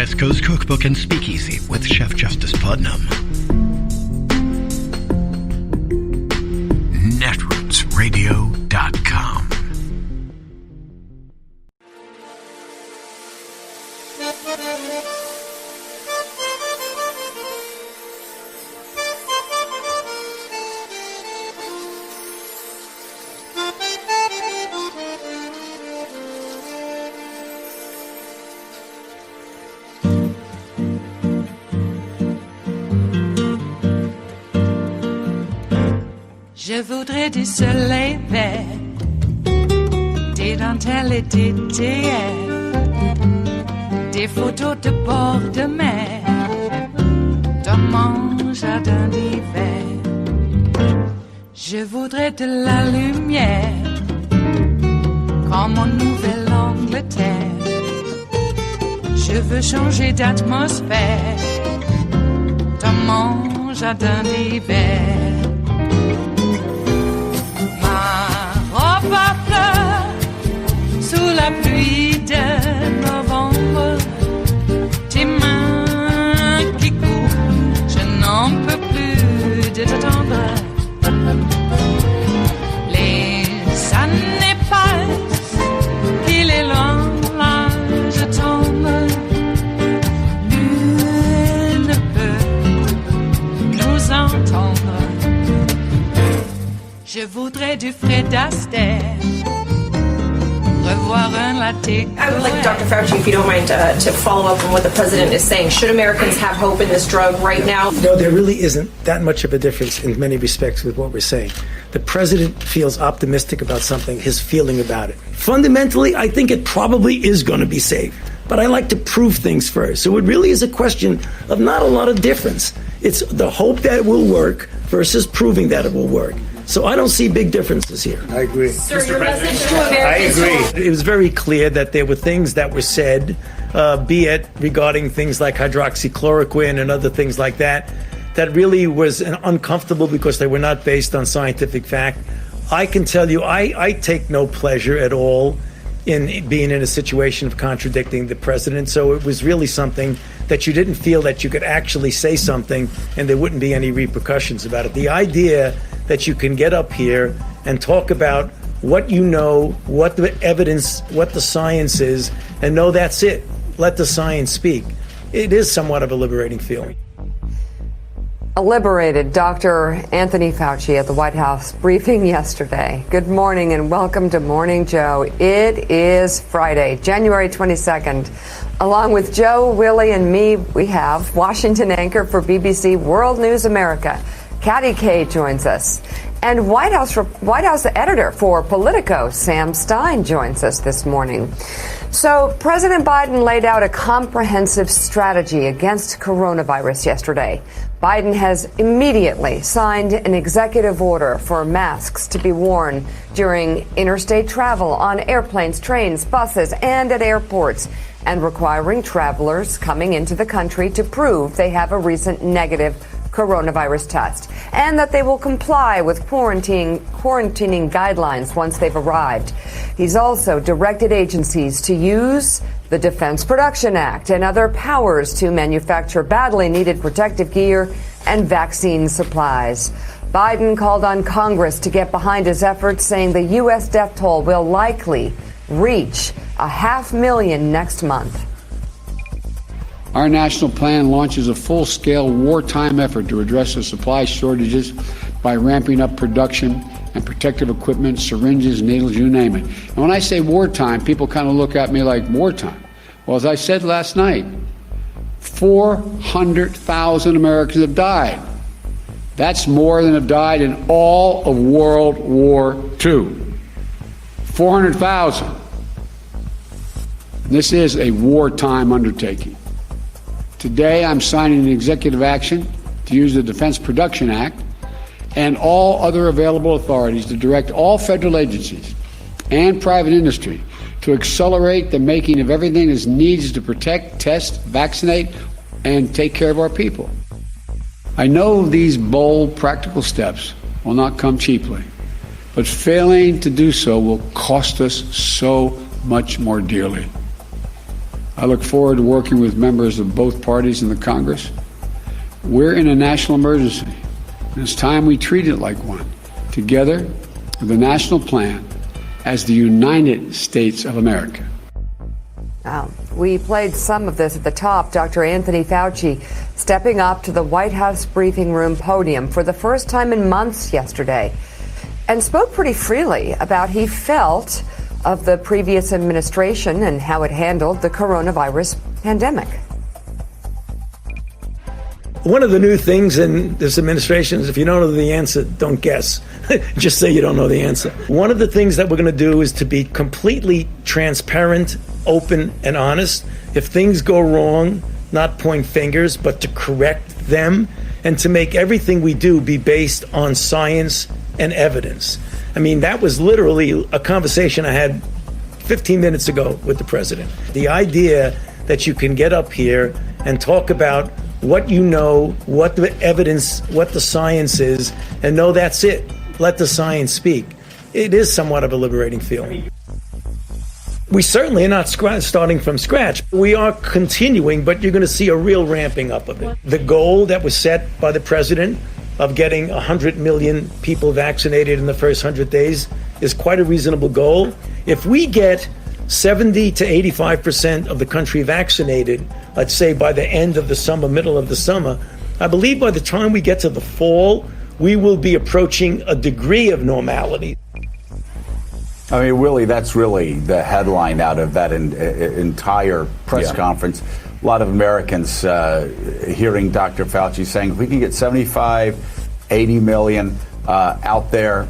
West Coast Cookbook and Speakeasy with Chef Justice Putnam. Netrootsradio.com. Je voudrais du soleil vert, des dentelles et des théières, des photos de bord de mer, dans mon jardin d'hiver. Je voudrais de la lumière, comme en Nouvelle-Angleterre. Je veux changer d'atmosphère, dans mon jardin d'hiver. Ma fleur sous la pluie de novembre, tes mains qui courent, je n'en peux plus de t'attendre. Les années passent, qu'il est loin, là je tombe. Nul ne peut nous entendre. Je voudrais du Fred Astaire, revoir un latte. I would like Dr. Fauci, if you don't mind, to follow up on what the president is saying. Should Americans have hope in this drug right now? No, there really isn't that much of a difference in many respects with what we're saying. The president feels optimistic about something, his feeling about it. Fundamentally, I think it probably is going to be safe. But I like to prove things first. So it really is a question of not a lot of difference. It's the hope that it will work versus proving that it will work. So I don't see big differences here. I agree. Sir, your message to Americans. I agree. It was very clear that there were things that were said, be it regarding things like hydroxychloroquine and other things like that, that really was uncomfortable because they were not based on scientific fact. I can tell you, I take no pleasure at all in being in a situation of contradicting the president. So it was really something that you didn't feel that you could actually say something and there wouldn't be any repercussions about it. The idea that you can get up here and talk about what you know, what the evidence, what the science is, and know that's it. Let the science speak. It is somewhat of a liberating feeling. Liberated Dr. Anthony Fauci at the White House briefing yesterday. Good morning and welcome to Morning Joe. It is Friday, January 22nd. Along with Joe, Willie, and me, we have Washington anchor for BBC World News America, Katty Kay joins us. And White House editor for Politico, Sam Stein, joins us this morning. So President Biden laid out a comprehensive strategy against coronavirus yesterday. Biden has immediately signed an executive order for masks to be worn during interstate travel on airplanes, trains, buses, and at airports, and requiring travelers coming into the country to prove they have a recent negative coronavirus test, and that they will comply with quarantining guidelines once they've arrived. He's also directed agencies to use the Defense Production Act and other powers to manufacture badly needed protective gear and vaccine supplies. Biden called on Congress to get behind his efforts, saying the U.S. death toll will likely reach 500,000 next month. Our national plan launches a full-scale wartime effort to address the supply shortages by ramping up production and protective equipment, syringes, needles, you name it. And when I say wartime, people kind of look at me like wartime. Well, as I said last night, 400,000 Americans have died. That's more than have died in all of World War II. 400,000. This is a wartime undertaking. Today, I'm signing an executive action to use the Defense Production Act and all other available authorities to direct all federal agencies and private industry to accelerate the making of everything that's needed to protect, test, vaccinate, and take care of our people. I know these bold, practical steps will not come cheaply, but failing to do so will cost us so much more dearly. I look forward to working with members of both parties in the Congress. We're in a national emergency, and it's time we treat it like one, together with a national plan as the United States of America. We played some of this at the top. Dr. Anthony Fauci stepping up to the White House briefing room podium for the first time in months yesterday and spoke pretty freely about how he felt of the previous administration and how it handled the coronavirus pandemic. One of the new things in this administration is if you don't know the answer, don't guess. Just say you don't know the answer. One of the things that we're going to do is to be completely transparent, open, and honest. If things go wrong, not point fingers, but to correct them and to make everything we do be based on science and evidence. I mean, that was literally a conversation I had 15 minutes ago with the president. The idea that you can get up here and talk about what you know, what the evidence, what the science is, and know that's it. Let the science speak. It is somewhat of a liberating feeling. We certainly are not starting from scratch. We are continuing, but you're going to see a real ramping up of it. The goal that was set by the president of getting 100 million people vaccinated in the first 100 days is quite a reasonable goal. If we get 70 to 85% of the country vaccinated, let's say by the end of the summer, middle of the summer, I believe by the time we get to the fall, we will be approaching a degree of normality. I mean, Willie, that's really the headline out of that entire press conference. A lot of Americans hearing Dr. Fauci saying, if we can get 75, 80 million out there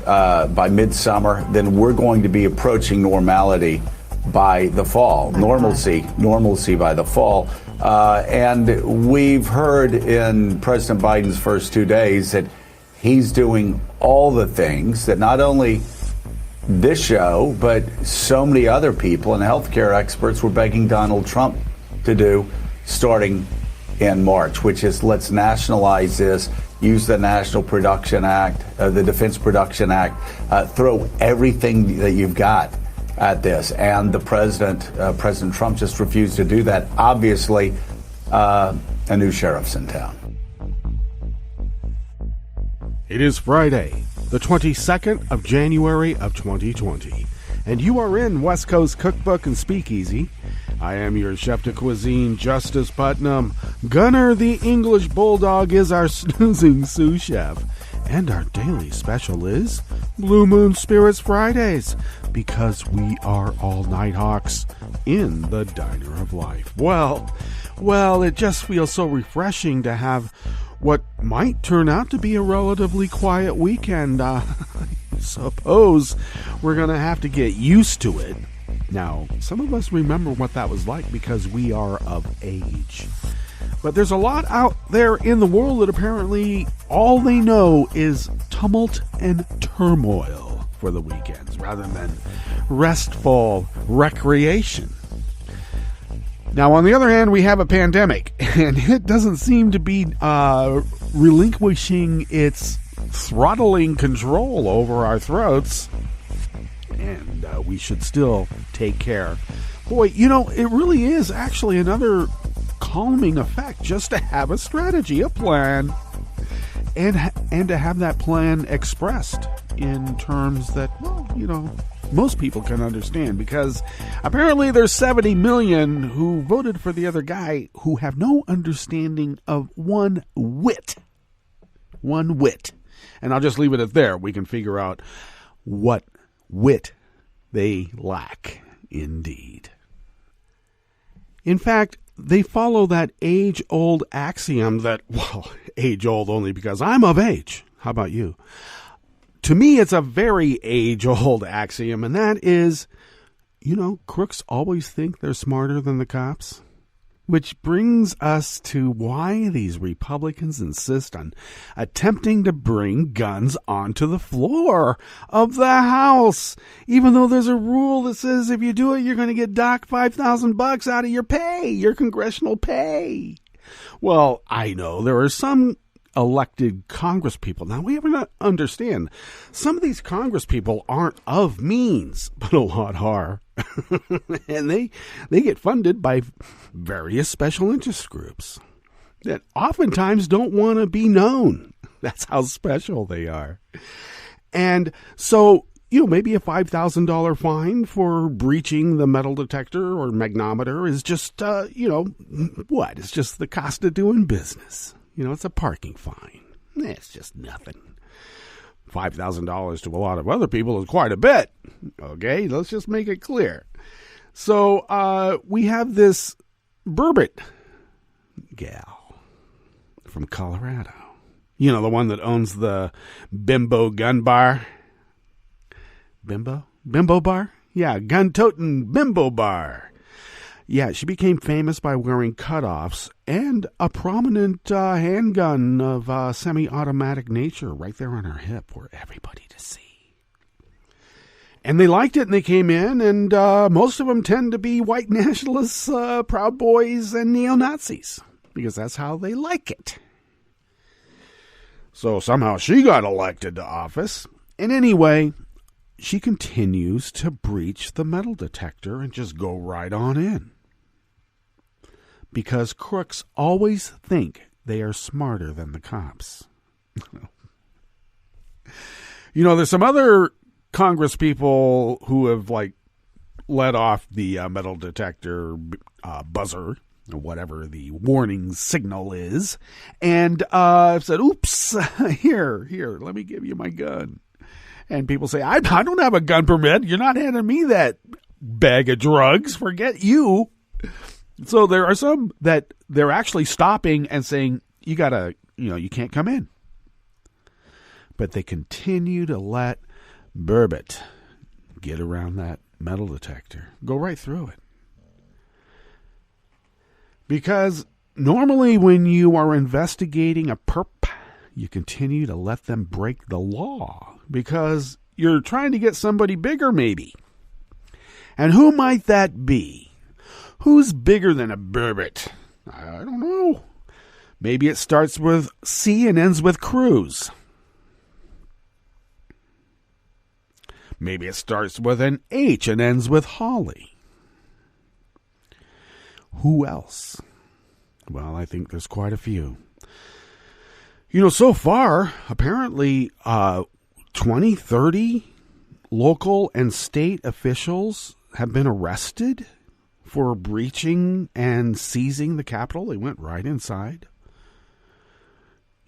by midsummer, then we're going to be approaching normality by the fall, normalcy by the fall. And we've heard in President Biden's first 2 days that he's doing all the things that not only this show, but so many other people and healthcare experts were begging Donald Trump to do starting in March, which is let's nationalize this, use the National Production Act, the Defense Production Act, throw everything that you've got at this. And the President Trump just refused to do that. Obviously, a new sheriff's in town. It is Friday, the 22nd of January of 2020, and you are in West Coast Cookbook and Speakeasy. I am your chef de cuisine, Justice Putnam. Gunner the English Bulldog is our snoozing sous chef. And our daily special is Blue Moon Spirits Fridays, because we are all Nighthawks in the Diner of Life. Well, it just feels so refreshing to have what might turn out to be a relatively quiet weekend. I suppose we're going to have to get used to it. Now, some of us remember what that was like because we are of age. But there's a lot out there in the world that apparently all they know is tumult and turmoil for the weekends rather than restful recreation. Now, on the other hand, we have a pandemic, and it doesn't seem to be relinquishing its throttling control over our throats, and we should still take care. Boy, it really is actually another calming effect just to have a strategy, a plan, and to have that plan expressed in terms that, most people can understand, because apparently there's 70 million who voted for the other guy who have no understanding of one whit. And I'll just leave it at there. We can figure out what wit they lack indeed. In fact, they follow that age-old axiom that, age-old only because I'm of age. How about you? To me, it's a very age-old axiom, and that is, crooks always think they're smarter than the cops. Which brings us to why these Republicans insist on attempting to bring guns onto the floor of the House, even though there's a rule that says if you do it, you're going to get docked $5,000 out of your pay, your congressional pay. Well, I know there are some elected Congress people. Now, we have to understand, some of these Congress people aren't of means, but a lot are. And they get funded by various special interest groups that oftentimes don't want to be known. That's how special they are. And so, maybe a $5,000 fine for breaching the metal detector or magnometer is just, what? It's just the cost of doing business. It's a parking fine. It's just nothing. $5,000 to a lot of other people is quite a bit. Okay, let's just make it clear. So we have this Burbot gal from Colorado. The one that owns the Bimbo gun bar. Bimbo bar? Yeah, gun-toting Bimbo bar. Yeah, she became famous by wearing cutoffs and a prominent handgun of semi-automatic nature right there on her hip for everybody to see. And they liked it, and they came in, and most of them tend to be white nationalists, Proud Boys, and neo-Nazis, because that's how they like it. So somehow she got elected to office. And anyway, she continues to breach the metal detector and just go right on in. Because crooks always think they are smarter than the cops. There's some other Congress people who have, let off the metal detector buzzer, or whatever the warning signal is, and said, oops, here, let me give you my gun. And people say, I don't have a gun permit. You're not handing me that bag of drugs. Forget you. So there are some that they're actually stopping and saying, you can't come in. But they continue to let Burbot get around that metal detector, go right through it. Because normally when you are investigating a perp, you continue to let them break the law because you're trying to get somebody bigger, maybe. And who might that be? Who's bigger than a Burbot? I don't know. Maybe it starts with C and ends with Cruz. Maybe it starts with an H and ends with Holly. Who else? Well, I think there's quite a few. So far, apparently 20, 30 local and state officials have been arrested for breaching and seizing the Capitol. They went right inside.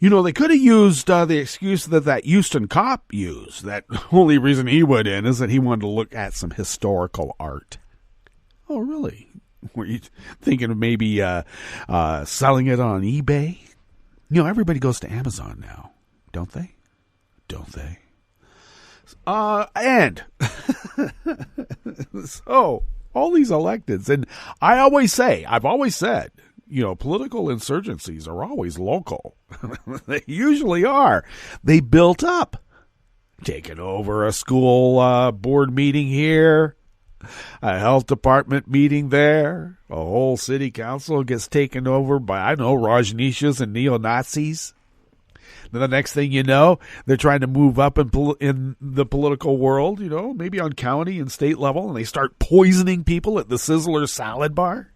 They could have used the excuse that Houston cop used. That only reason he went in is that he wanted to look at some historical art. Oh, really? Were you thinking of maybe selling it on eBay? Everybody goes to Amazon now, don't they? And so all these electeds, and I've always said, political insurgencies are always local. They usually are. They built up, taking over a school board meeting here, a health department meeting there, a whole city council gets taken over by, Rajneeshas and neo-Nazis. Then the next thing you know, they're trying to move up in the political world, maybe on county and state level, and they start poisoning people at the Sizzler salad bar.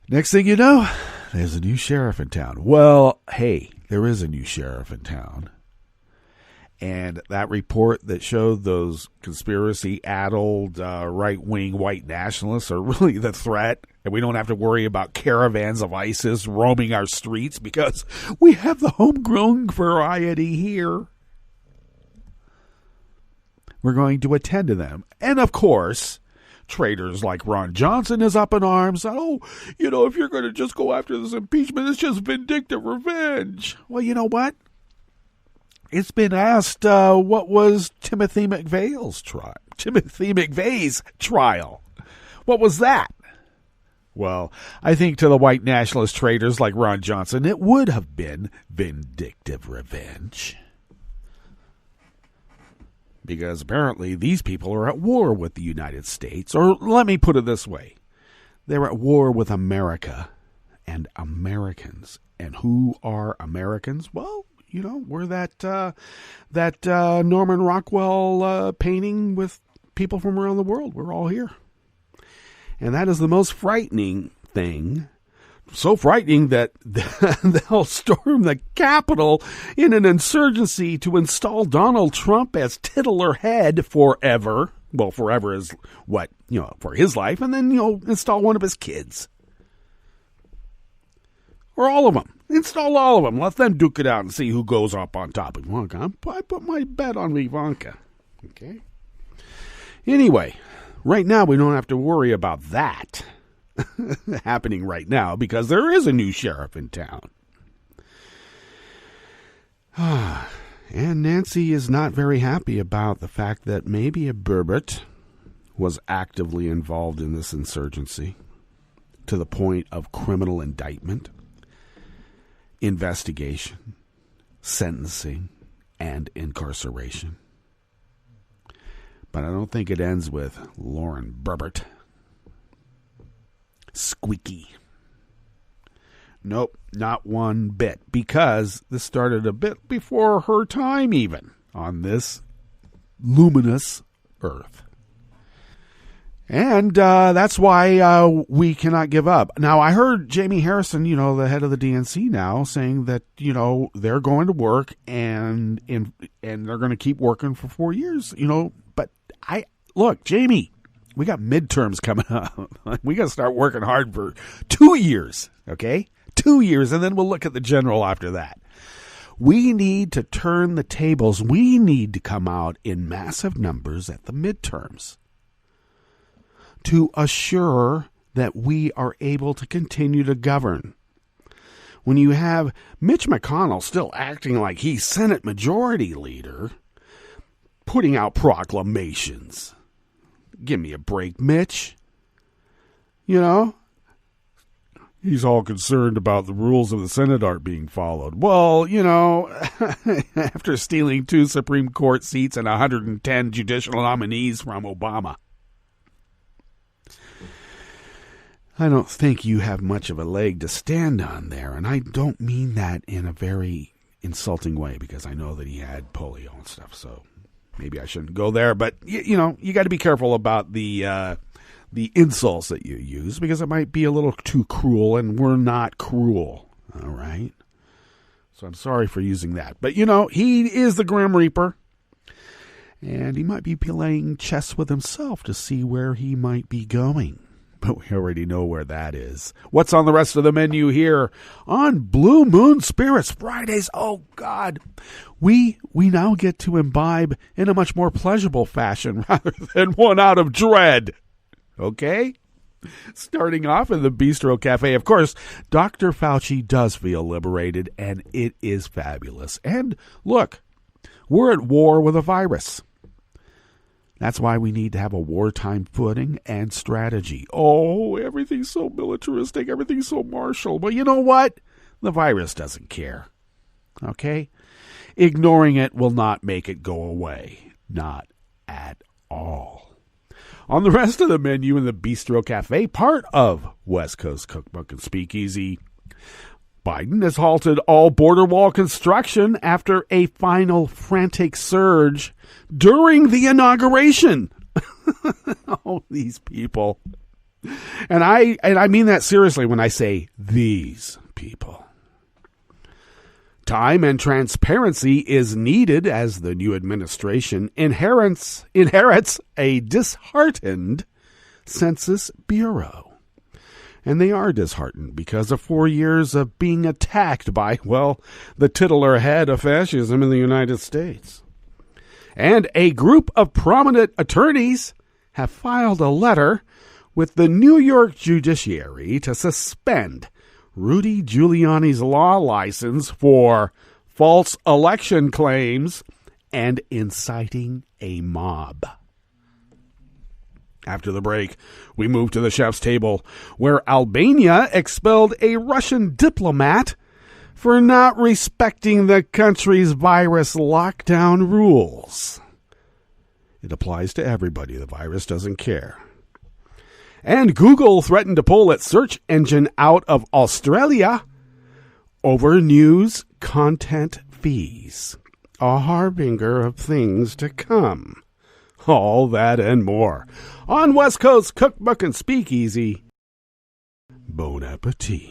Next thing you know, there's a new sheriff in town. Well, hey, there is a new sheriff in town. And that report that showed those conspiracy-addled right-wing white nationalists are really the threat. And we don't have to worry about caravans of ISIS roaming our streets because we have the homegrown variety here. We're going to attend to them. And, of course, traitors like Ron Johnson is up in arms. Oh, if you're going to just go after this impeachment, it's just vindictive revenge. Well, you know what? It's been asked, what was Timothy McVeigh's trial? What was that? Well, I think to the white nationalist traitors like Ron Johnson, it would have been vindictive revenge. Because apparently these people are at war with the United States. Or let me put it this way. They're at war with America and Americans. And who are Americans? Well, we're that Norman Rockwell painting with people from around the world. We're all here. And that is the most frightening thing. So frightening that they'll storm the Capitol in an insurgency to install Donald Trump as titular head forever. Well, forever is what, for his life. And then, install one of his kids. Or all of them. Install all of them. Let them duke it out and see who goes up on top of Ivanka. I put my bet on Ivanka. Okay? Anyway, right now we don't have to worry about that happening right now because there is a new sheriff in town. And Nancy is not very happy about the fact that maybe a Burbot was actively involved in this insurgency to the point of criminal indictment, investigation, sentencing, and incarceration. But I don't think it ends with Lauren Burbot. Squeaky. Nope, not one bit, because this started a bit before her time even on this luminous earth. And that's why we cannot give up. Now, I heard Jamie Harrison, the head of the DNC now, saying that, they're going to work and they're going to keep working for 4 years, But look, Jamie, we got midterms coming up. We got to start working hard for 2 years, okay? 2 years, and then we'll look at the general after that. We need to turn the tables. We need to come out in massive numbers at the midterms to assure that we are able to continue to govern. When you have Mitch McConnell still acting like he's Senate Majority Leader, putting out proclamations. Give me a break, Mitch. He's all concerned about the rules of the Senate aren't being followed. Well, after stealing 2 Supreme Court seats and 110 judicial nominees from Obama, I don't think you have much of a leg to stand on there. And I don't mean that in a very insulting way because I know that he had polio and stuff. So maybe I shouldn't go there. But, you got to be careful about the insults that you use because it might be a little too cruel, and we're not cruel. All right? So I'm sorry for using that. But, he is the Grim Reaper. And he might be playing chess with himself to see where he might be going. But we already know where that is. What's on the rest of the menu here on Blue Moon Spirits Fridays? Oh, God. We now get to imbibe in a much more pleasurable fashion rather than one out of dread. Okay? Starting off in the Bistro Cafe. Of course, Dr. Fauci does feel liberated, and it is fabulous. And look, we're at war with a virus. That's why we need to have a wartime footing and strategy. Oh, everything's so militaristic. Everything's so martial. Well, you know what? The virus doesn't care. Okay? Ignoring it will not make it go away. Not at all. On the rest of the menu in the Bistro Cafe, part of West Coast Cookbook and Speakeasy, Biden has halted all border wall construction after a final frantic surge during the inauguration. Oh, these people. And I mean that seriously when I say these people. Time and transparency is needed as the new administration inherits a disheartened Census Bureau. And they are disheartened because of 4 years of being attacked by, the titular head of fascism in the United States. And a group of prominent attorneys have filed a letter with the New York judiciary to suspend Rudy Giuliani's law license for false election claims and inciting a mob. After the break, we move to the chef's table, where Albania expelled a Russian diplomat for not respecting the country's virus lockdown rules. It applies to everybody. The virus doesn't care. And Google threatened to pull its search engine out of Australia over news content fees. A harbinger of things to come. All that and more on West Coast Cookbook and Speakeasy. Bon appetit.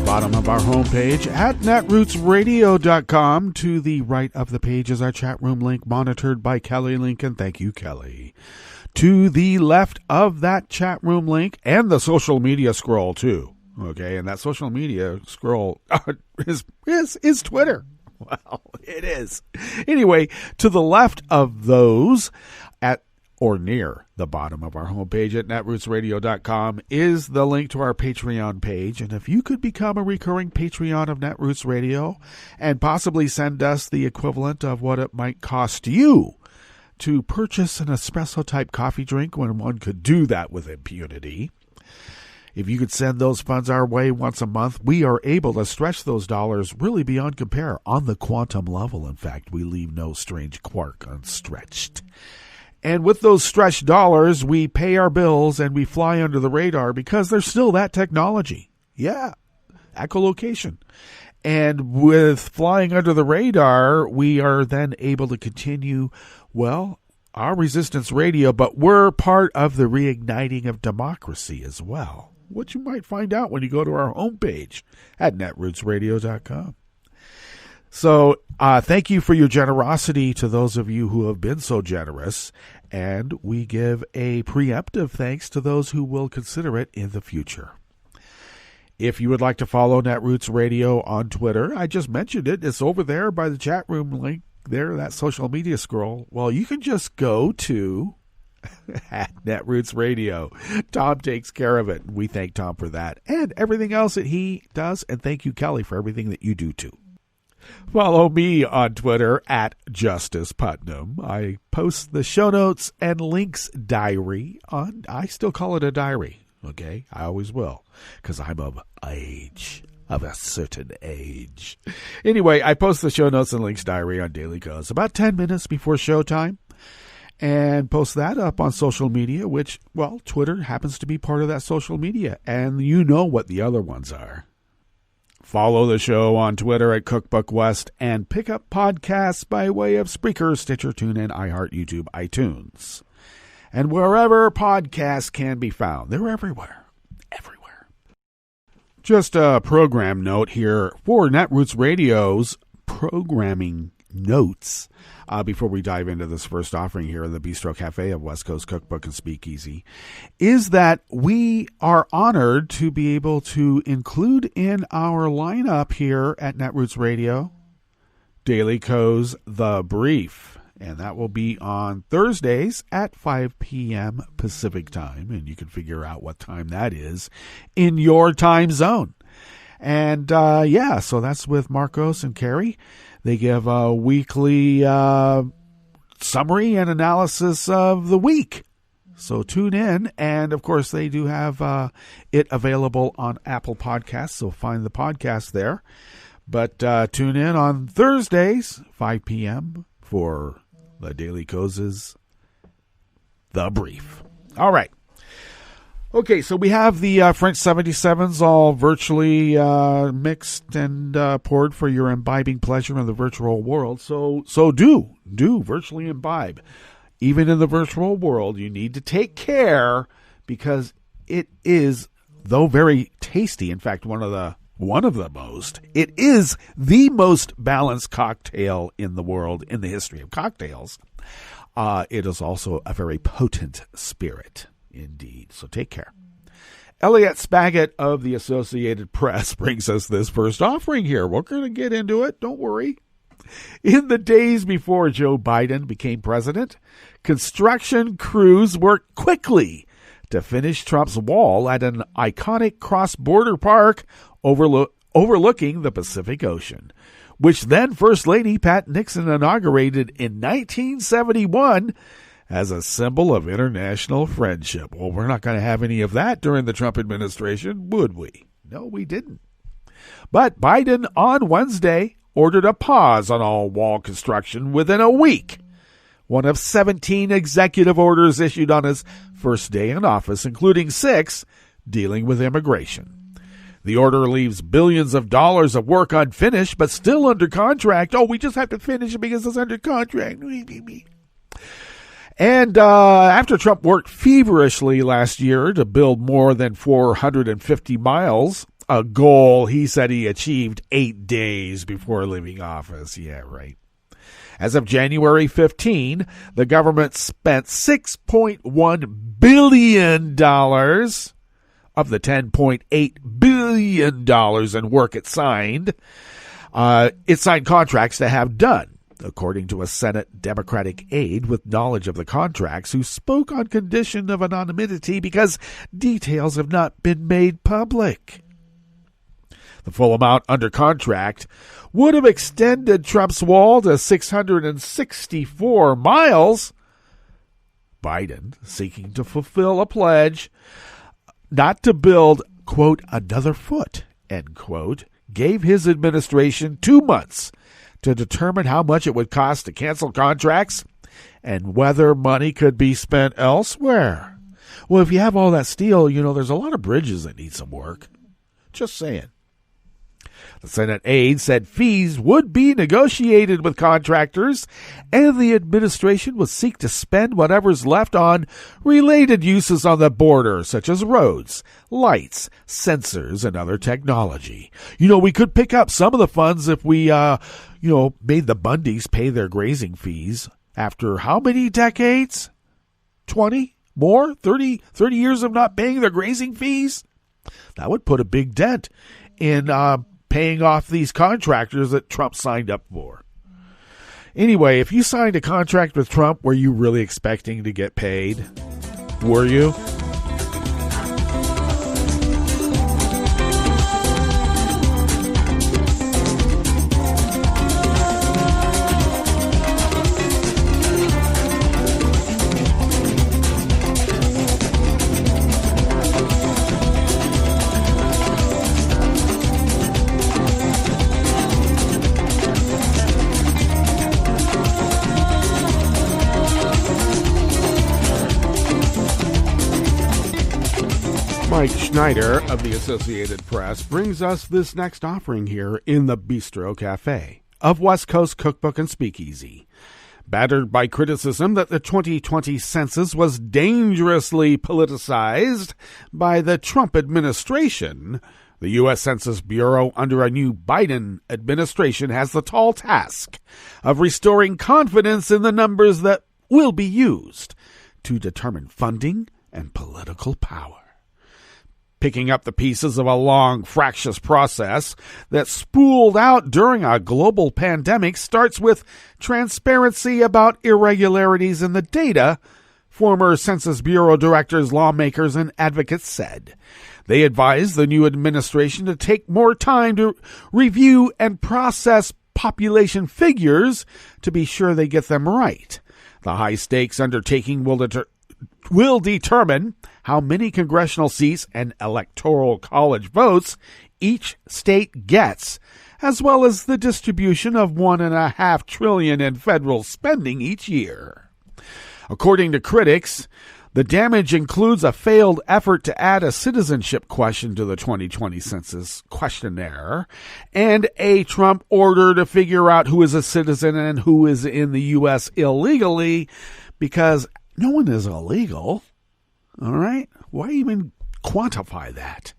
Bottom of our homepage at netrootsradio.com. To the right of the page is our chat room link, monitored by Kelly Lincoln. Thank you, Kelly. To the left of that chat room link, and the social media scroll too. Okay, and that social media scroll is Twitter. Well, it is. Anyway, to the left of those, at or near the bottom of our homepage at netrootsradio.com, is the link to our Patreon page. And if you could become a recurring Patreon of Netroots Radio and possibly send us the equivalent of what it might cost you to purchase an espresso-type coffee drink when one could do that with impunity, if you could send those funds our way once a month, we are able to stretch those dollars really beyond compare on the quantum level. In fact, we leave no strange quark unstretched. And with those stretched dollars, we pay our bills and we fly under the radar because there's still that technology. Yeah, echolocation. And with flying under the radar, we are then able to continue, well, our resistance radio, but we're part of the reigniting of democracy as well, which you might find out when you go to our homepage at netrootsradio.com. So thank you for your generosity to those of you who have been so generous, and we give a preemptive thanks to those who will consider it in the future. If you would like to follow Netroots Radio on Twitter, I just mentioned it. It's over there by the chat room link there, that social media scroll. Well, you can just go to at Netroots Radio. Tom takes care of it. We thank Tom for that and everything else that he does, and thank you, Kelly, for everything that you do too. Follow me on Twitter at Justice Putnam. I post the show notes and links diary on, I still call it a diary, okay? I always will, because I'm of age, of a certain age. Anyway, I post the show notes and links diary on Daily Goes about 10 minutes before showtime, and post that up on social media, which, well, Twitter happens to be part of that social media, and you know what the other ones are. Follow the show on Twitter at Cookbook West and pick up podcasts by way of Spreaker, Stitcher, TuneIn, iHeart, YouTube, iTunes. And wherever podcasts can be found. They're everywhere. Everywhere. Just a program note here for Netroots Radio's programming notes before we dive into this first offering here in the Bistro Cafe of West Coast Cookbook and Speakeasy, is that we are honored to be able to include in our lineup here at Netroots Radio Daily Co's The Brief. And that will be on Thursdays at 5 p.m. Pacific time. And you can figure out what time that is in your time zone. And so that's with Marcos and Carrie. They give a weekly summary and analysis of the week. So tune in. And, of course, they do have it available on Apple Podcasts, so find the podcast there. But tune in on Thursdays, 5 p.m. for the Daily Coz's The Brief. All right. Okay, so we have the French 77s all virtually mixed and poured for your imbibing pleasure in the virtual world. So do virtually imbibe. Even in the virtual world, you need to take care because it is, though very tasty, in fact, it is the most balanced cocktail in the world in the history of cocktails. It is also a very potent spirit. Indeed. So take care. Elliot Spaggett of the Associated Press brings us this first offering here. We're going to get into it. Don't worry. In the days before Joe Biden became president, construction crews worked quickly to finish Trump's wall at an iconic cross-border park overlooking the Pacific Ocean, which then First Lady Pat Nixon inaugurated in 1971 as a symbol of international friendship. Well, we're not going to have any of that during the Trump administration, would we? No, we didn't. But Biden on Wednesday ordered a pause on all wall construction within a week. One of 17 executive orders issued on his first day in office, including 6 dealing with immigration. The order leaves billions of dollars of work unfinished, but still under contract. Oh, we just have to finish it because it's under contract. And after Trump worked feverishly last year to build more than 450 miles, a goal he said he achieved 8 days before leaving office. Yeah, right. As of January 15, the government spent $6.1 billion of the $10.8 billion in work it signed. It signed contracts to have done, according to a Senate Democratic aide with knowledge of the contracts who spoke on condition of anonymity because details have not been made public. The full amount under contract would have extended Trump's wall to 664 miles. Biden, seeking to fulfill a pledge not to build, quote, another foot, end quote, gave his administration 2 months to determine how much it would cost to cancel contracts and whether money could be spent elsewhere. Well, if you have all that steel, there's a lot of bridges that need some work. Just saying. The Senate aide said fees would be negotiated with contractors, and the administration would seek to spend whatever's left on related uses on the border, such as roads, lights, sensors, and other technology. We could pick up some of the funds if we, made the Bundys pay their grazing fees after how many decades? 20? More? 30 years of not paying their grazing fees? That would put a big dent in paying off these contractors that Trump signed up for. Anyway, if you signed a contract with Trump, were you really expecting to get paid? Were you? Mike Schneider of the Associated Press brings us this next offering here in the Bistro Cafe of West Coast Cookbook and Speakeasy. Battered by criticism that the 2020 census was dangerously politicized by the Trump administration, the U.S. Census Bureau under a new Biden administration has the tall task of restoring confidence in the numbers that will be used to determine funding and political power. Picking up the pieces of a long, fractious process that spooled out during a global pandemic starts with transparency about irregularities in the data, former Census Bureau directors, lawmakers, and advocates said. They advised the new administration to take more time to review and process population figures to be sure they get them right. The high-stakes undertaking will determine how many congressional seats and electoral college votes each state gets, as well as the distribution of $1.5 trillion in federal spending each year. According to critics, the damage includes a failed effort to add a citizenship question to the 2020 census questionnaire and a Trump order to figure out who is a citizen and who is in the U.S. illegally, because no one is illegal. All right? Why even quantify that?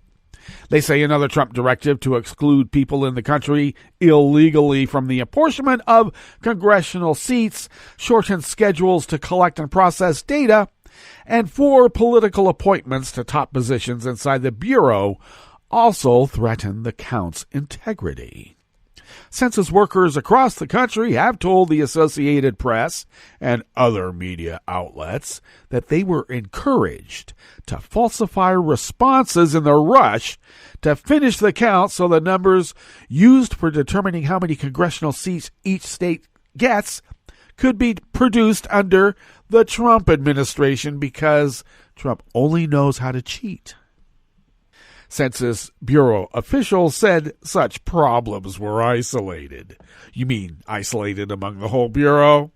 They say another Trump directive to exclude people in the country illegally from the apportionment of congressional seats, shorten schedules to collect and process data, and 4 political appointments to top positions inside the Bureau also threaten the count's integrity. Census workers across the country have told the Associated Press and other media outlets that they were encouraged to falsify responses in the rush to finish the count so the numbers used for determining how many congressional seats each state gets could be produced under the Trump administration, because Trump only knows how to cheat. Census Bureau officials said such problems were isolated. You mean isolated among the whole Bureau?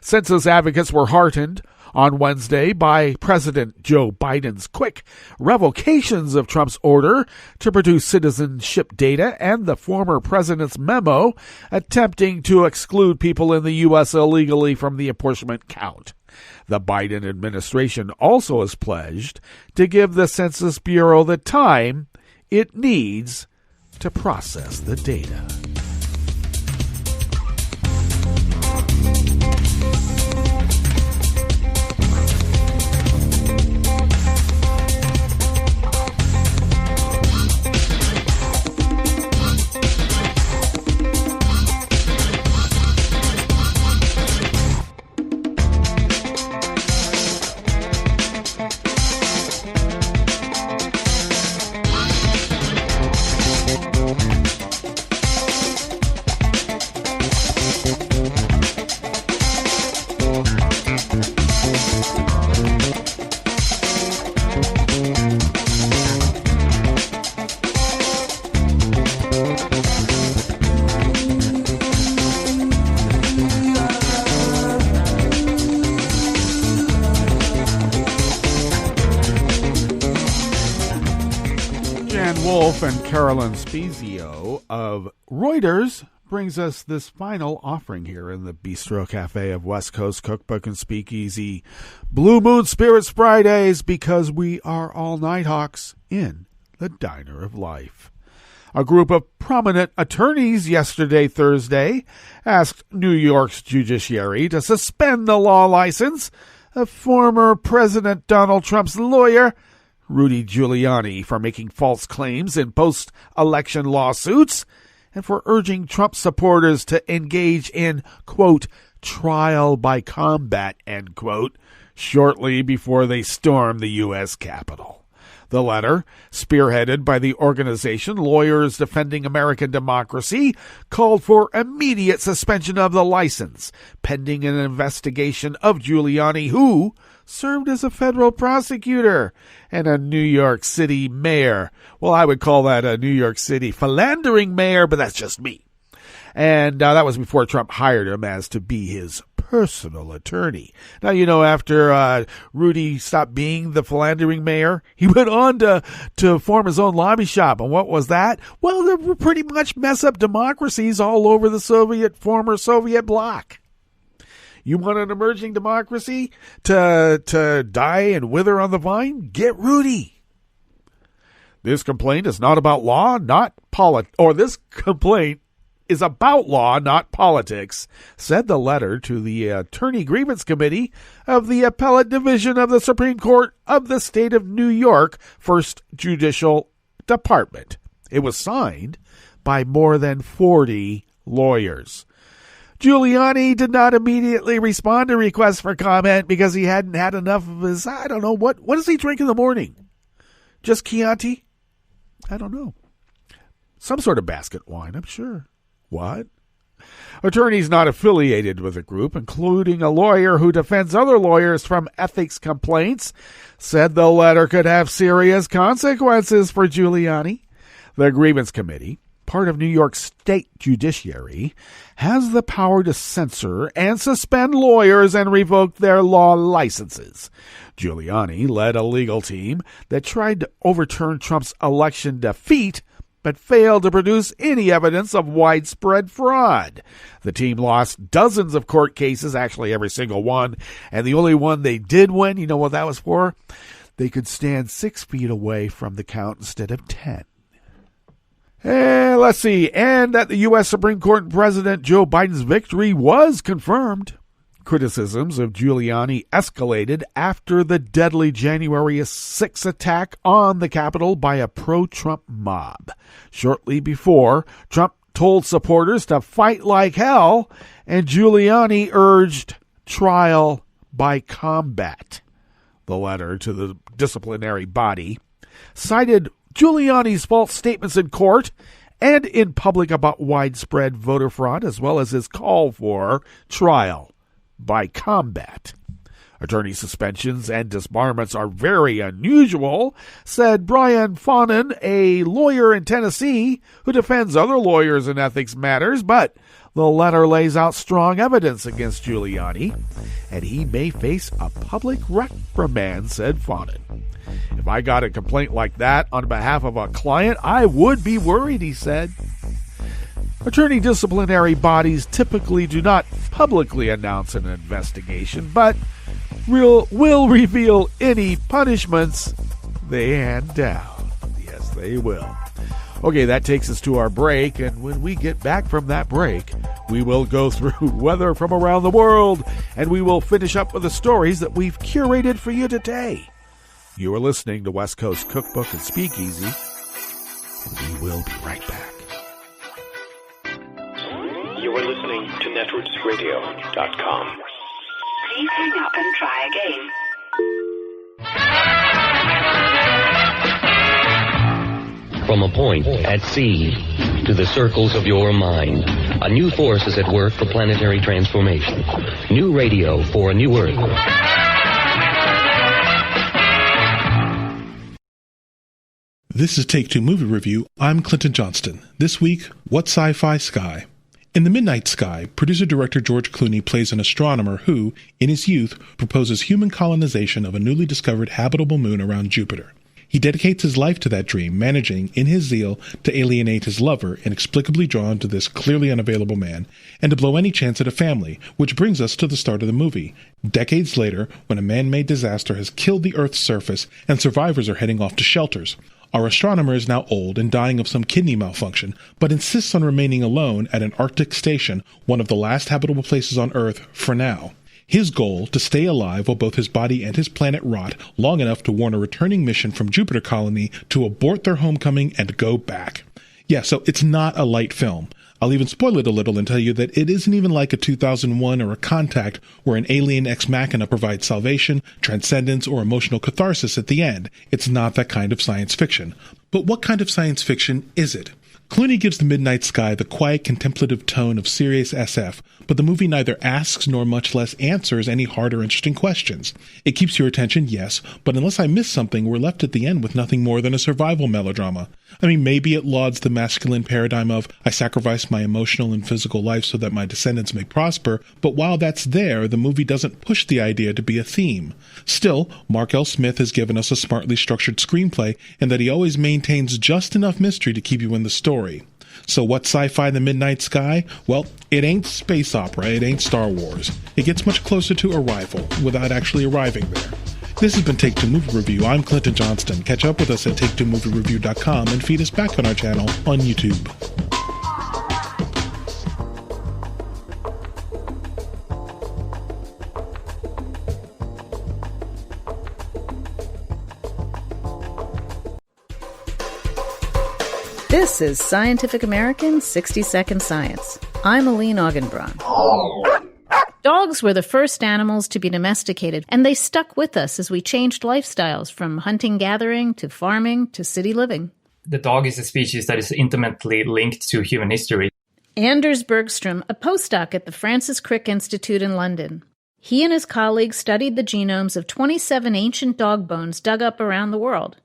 Census advocates were heartened on Wednesday by President Joe Biden's quick revocations of Trump's order to produce citizenship data and the former president's memo attempting to exclude people in the U.S. illegally from the apportionment count. The Biden administration also has pledged to give the Census Bureau the time it needs to process the data. And Carolyn Spezio of Reuters brings us this final offering here in the Bistro Cafe of West Coast Cookbook and Speakeasy. Blue Moon Spirits Fridays, because we are all Nighthawks in the Diner of Life. A group of prominent attorneys yesterday, Thursday, asked New York's judiciary to suspend the law license of former President Donald Trump's lawyer, Rudy Giuliani, for making false claims in post-election lawsuits and for urging Trump supporters to engage in, quote, trial by combat, end quote, shortly before they storm the U.S. Capitol. The letter, spearheaded by the organization Lawyers Defending American Democracy, called for immediate suspension of the license, pending an investigation of Giuliani, who served as a federal prosecutor and a New York City mayor. Well, I would call that a New York City philandering mayor, but that's just me. And that was before Trump hired him as to be his personal attorney. Now, you know, after Rudy stopped being the philandering mayor, he went on to form his own lobby shop. And what was that? Well, they were pretty much mess up democracies all over the former Soviet bloc. You want an emerging democracy to die and wither on the vine? Get Rudy. This complaint is not about law, not politics, or this complaint is about law, not politics, said the letter to the Attorney Grievance Committee of the Appellate Division of the Supreme Court of the State of New York, First Judicial Department. It was signed by more than 40 lawyers. Giuliani did not immediately respond to requests for comment because he hadn't had enough of his, I don't know, what does he drink in the morning? Just Chianti? I don't know. Some sort of basket wine, I'm sure. What? Attorneys not affiliated with the group, including a lawyer who defends other lawyers from ethics complaints, said the letter could have serious consequences for Giuliani. The Grievance Committee, part of New York State Judiciary, has the power to censor and suspend lawyers and revoke their law licenses. Giuliani led a legal team that tried to overturn Trump's election defeat, but failed to produce any evidence of widespread fraud. The team lost dozens of court cases, actually every single one, and the only one they did win, you know what that was for? They could stand 6 feet away from the count instead of 10. Let's see. And that the U.S. Supreme Court and President Joe Biden's victory was confirmed. Criticisms of Giuliani escalated after the deadly January 6 attack on the Capitol by a pro-Trump mob. Shortly before, Trump told supporters to fight like hell, and Giuliani urged trial by combat. The letter to the disciplinary body cited Giuliani's false statements in court and in public about widespread voter fraud, as well as his call for trial by combat. Attorney suspensions and disbarments are very unusual, said Brian Faunan, a lawyer in Tennessee who defends other lawyers in ethics matters, but the letter lays out strong evidence against Giuliani, and he may face a public reprimand, said Faunan. If I got a complaint like that on behalf of a client, I would be worried, he said. Attorney disciplinary bodies typically do not publicly announce an investigation, but will reveal any punishments they hand down. Yes, they will. Okay, that takes us to our break, and when we get back from that break, we will go through weather from around the world, and we will finish up with the stories that we've curated for you today. You are listening to West Coast Cookbook and Speakeasy, and we will be right back. You are listening to netrootsradio.com. Please hang up and try again. From a point at sea to the circles of your mind, a new force is at work for planetary transformation. New radio for a new Earth. This is Take Two Movie Review. I'm Clinton Johnston. This week, What Sci-Fi Sky? In The Midnight Sky, producer-director George Clooney plays an astronomer who, in his youth, proposes human colonization of a newly discovered habitable moon around Jupiter. He dedicates his life to that dream, managing, in his zeal, to alienate his lover, inexplicably drawn to this clearly unavailable man, and to blow any chance at a family, which brings us to the start of the movie. Decades later, when a man-made disaster has killed the Earth's surface, and survivors are heading off to shelters. Our astronomer is now old and dying of some kidney malfunction, but insists on remaining alone at an Arctic station, one of the last habitable places on Earth for now. His goal, to stay alive while both his body and his planet rot, long enough to warn a returning mission from Jupiter colony to abort their homecoming and go back. Yeah, so it's not a light film. I'll even spoil it a little and tell you that it isn't even like a 2001 or a Contact where an alien ex machina provides salvation, transcendence, or emotional catharsis at the end. It's not that kind of science fiction. But what kind of science fiction is it? Clooney gives The Midnight Sky the quiet, contemplative tone of serious SF, but the movie neither asks nor much less answers any hard or interesting questions. It keeps your attention, yes, but unless I miss something, we're left at the end with nothing more than a survival melodrama. I mean, maybe it lauds the masculine paradigm of, I sacrifice my emotional and physical life so that my descendants may prosper, but while that's there, the movie doesn't push the idea to be a theme. Still, Mark L. Smith has given us a smartly structured screenplay, and that he always maintains just enough mystery to keep you in the story. So what's sci-fi in The Midnight Sky? Well, it ain't space opera, it ain't Star Wars. It gets much closer to Arrival, without actually arriving there. This has been Take Two Movie Review. I'm Clinton Johnston. Catch up with us at TakeTwoMovieReview.com and feed us back on our channel on YouTube. This is Scientific American 60-Second Science. I'm Aline Augenbraun. Dogs were the first animals to be domesticated, and they stuck with us as we changed lifestyles from hunting-gathering to farming to city living. The dog is a species that is intimately linked to human history. Anders Bergstrom, a postdoc at the Francis Crick Institute in London. He and his colleagues studied the genomes of 27 ancient dog bones dug up around the world.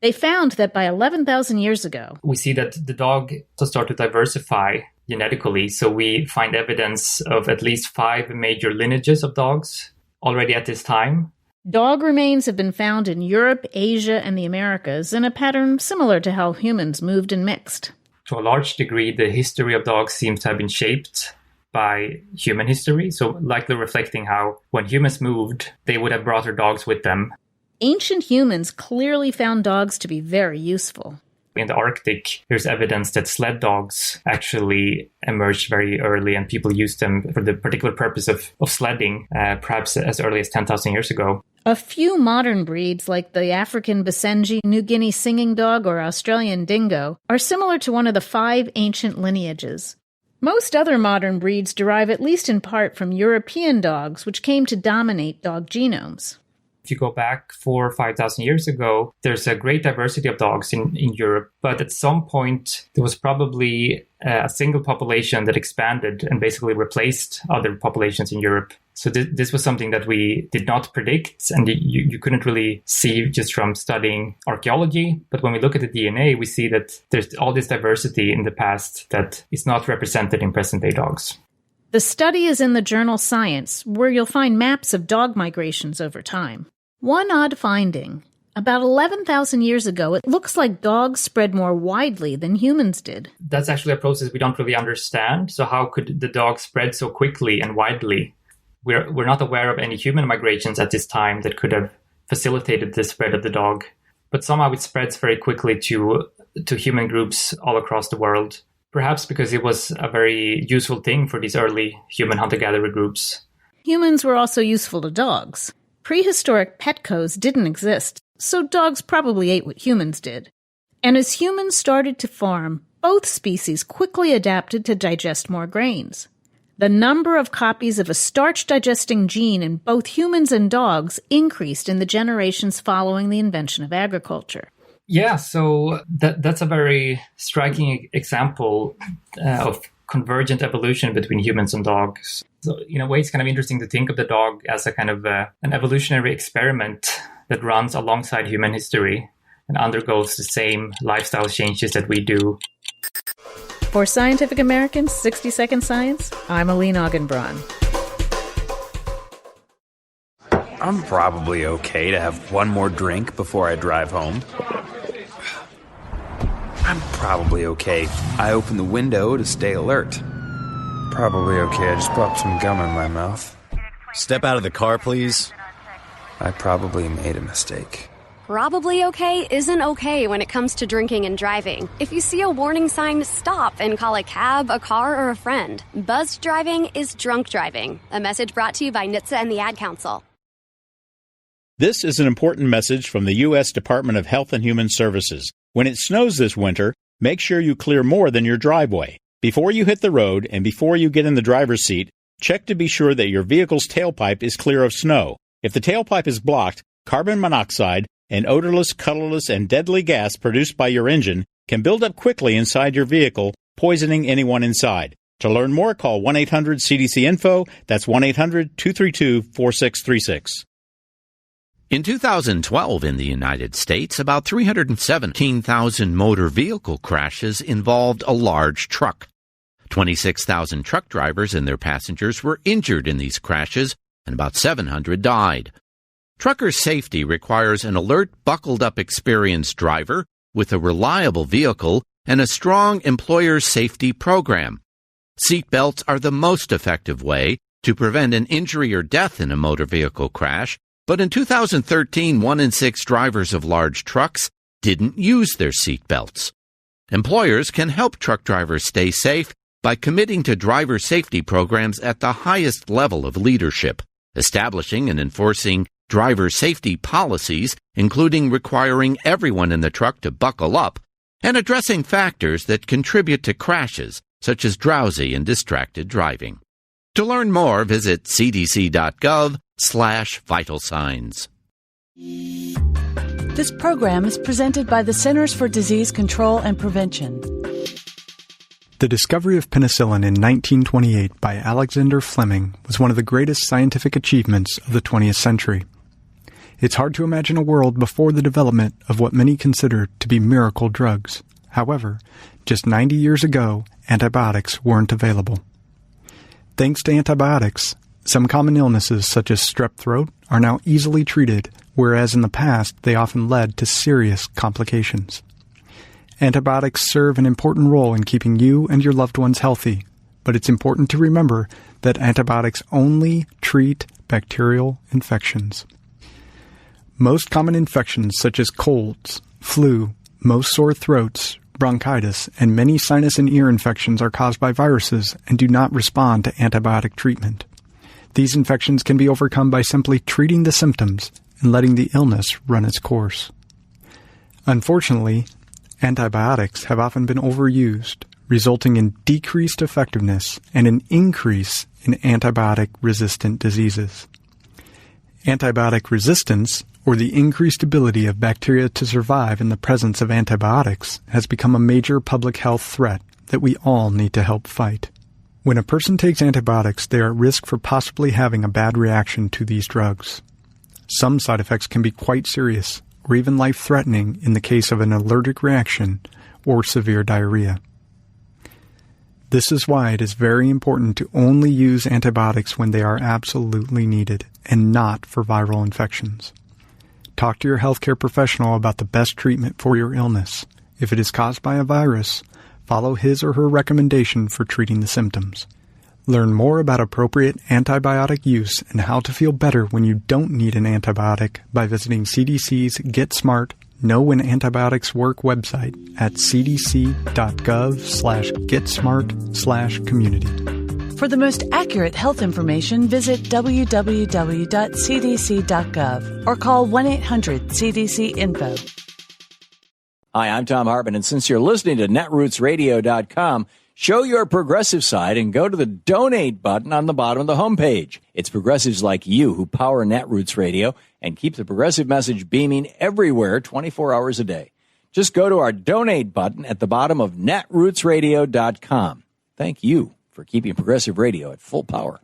They found that by 11,000 years ago, we see that the dog started to diversify genetically. So we find evidence of at least 5 major lineages of dogs already at this time. Dog remains have been found in Europe, Asia, and the Americas in a pattern similar to how humans moved and mixed. To a large degree, the history of dogs seems to have been shaped by human history. So likely reflecting how when humans moved, they would have brought their dogs with them. Ancient humans clearly found dogs to be very useful. In the Arctic, there's evidence that sled dogs actually emerged very early, and people used them for the particular purpose of sledding, perhaps as early as 10,000 years ago. A few modern breeds, like the African Basenji, New Guinea singing dog, or Australian dingo, are similar to one of the 5 ancient lineages. Most other modern breeds derive at least in part from European dogs, which came to dominate dog genomes. If you go back 4,000 or 5,000 years ago, there's a great diversity of dogs in Europe. But at some point, there was probably a single population that expanded and basically replaced other populations in Europe. So this was something that we did not predict, and you couldn't really see just from studying archaeology. But when we look at the DNA, we see that there's all this diversity in the past that is not represented in present-day dogs. The study is in the journal Science, where you'll find maps of dog migrations over time. One odd finding: about 11,000 years ago, it looks like dogs spread more widely than humans did. That's actually a process we don't really understand. So how could the dog spread so quickly and widely? We're not aware of any human migrations at this time that could have facilitated the spread of the dog. But somehow it spreads very quickly to human groups all across the world. Perhaps because it was a very useful thing for these early human hunter-gatherer groups. Humans were also useful to dogs. Prehistoric Petcos didn't exist, so dogs probably ate what humans did. And as humans started to farm, both species quickly adapted to digest more grains. The number of copies of a starch-digesting gene in both humans and dogs increased in the generations following the invention of agriculture. Yeah, so that's a very striking example of convergent evolution between humans and dogs. So in a way, it's kind of interesting to think of the dog as a kind of an evolutionary experiment that runs alongside human history and undergoes the same lifestyle changes that we do. For Scientific American's 60-Second Science, I'm Aline Augenbraun. I'm probably okay to have one more drink before I drive home. I'm probably okay. I open the window to stay alert. Probably okay. I just popped some gum in my mouth. Step out of the car, please. I probably made a mistake. Probably okay isn't okay when it comes to drinking and driving. If you see a warning sign, stop and call a cab, a car, or a friend. Buzzed driving is drunk driving. A message brought to you by NHTSA and the Ad Council. This is an important message from the U.S. Department of Health and Human Services. When it snows this winter, make sure you clear more than your driveway. Before you hit the road and before you get in the driver's seat, check to be sure that your vehicle's tailpipe is clear of snow. If the tailpipe is blocked, carbon monoxide, an odorless, colorless, and deadly gas produced by your engine can build up quickly inside your vehicle, poisoning anyone inside. To learn more, call 1-800-CDC-INFO. That's 1-800-232-4636. In 2012 in the United States, about 317,000 motor vehicle crashes involved a large truck. 26,000 truck drivers and their passengers were injured in these crashes, and about 700 died. Trucker safety requires an alert, buckled-up, experienced driver with a reliable vehicle and a strong employer safety program. Seatbelts are the most effective way to prevent an injury or death in a motor vehicle crash, but in 2013, 1 in 6 drivers of large trucks didn't use their seatbelts. Employers can help truck drivers stay safe by committing to driver safety programs at the highest level of leadership, establishing and enforcing driver safety policies, including requiring everyone in the truck to buckle up, and addressing factors that contribute to crashes, such as drowsy and distracted driving. To learn more, visit cdc.gov/vital signs. This program is presented by the Centers for Disease Control and Prevention. The discovery of penicillin in 1928 by Alexander Fleming was one of the greatest scientific achievements of the 20th century. It's hard to imagine a world before the development of what many consider to be miracle drugs. However, just 90 years ago, antibiotics weren't available. Thanks to antibiotics, some common illnesses such as strep throat are now easily treated, whereas in the past they often led to serious complications. Antibiotics serve an important role in keeping you and your loved ones healthy, but it's important to remember that antibiotics only treat bacterial infections. Most common infections such as colds, flu, Most sore throats, bronchitis, and many sinus and ear infections are caused by viruses and do not respond to antibiotic treatment. These infections can be overcome by simply treating the symptoms and letting the illness run its course. Unfortunately, antibiotics have often been overused, resulting in decreased effectiveness and an increase in antibiotic-resistant diseases. Antibiotic resistance, or the increased ability of bacteria to survive in the presence of antibiotics, has become a major public health threat that we all need to help fight. When a person takes antibiotics, they are at risk for possibly having a bad reaction to these drugs. Some side effects can be quite serious, or even life-threatening in the case of an allergic reaction or severe diarrhea. This is why it is very important to only use antibiotics when they are absolutely needed, and not for viral infections. Talk to your healthcare professional about the best treatment for your illness. If it is caused by a virus, follow his or her recommendation for treating the symptoms. Learn more about appropriate antibiotic use and how to feel better when you don't need an antibiotic by visiting CDC's Get Smart, Know When Antibiotics Work website at cdc.gov/getsmart/community. For the most accurate health information, visit www.cdc.gov or call 1-800-CDC-INFO. Hi, I'm Tom Hartman, and since you're listening to netrootsradio.com, show your progressive side and go to the donate button on the bottom of the homepage. It's progressives like you who power Netroots Radio and keep the progressive message beaming everywhere 24 hours a day. Just go to our donate button at the bottom of netrootsradio.com. Thank you for keeping progressive radio at full power.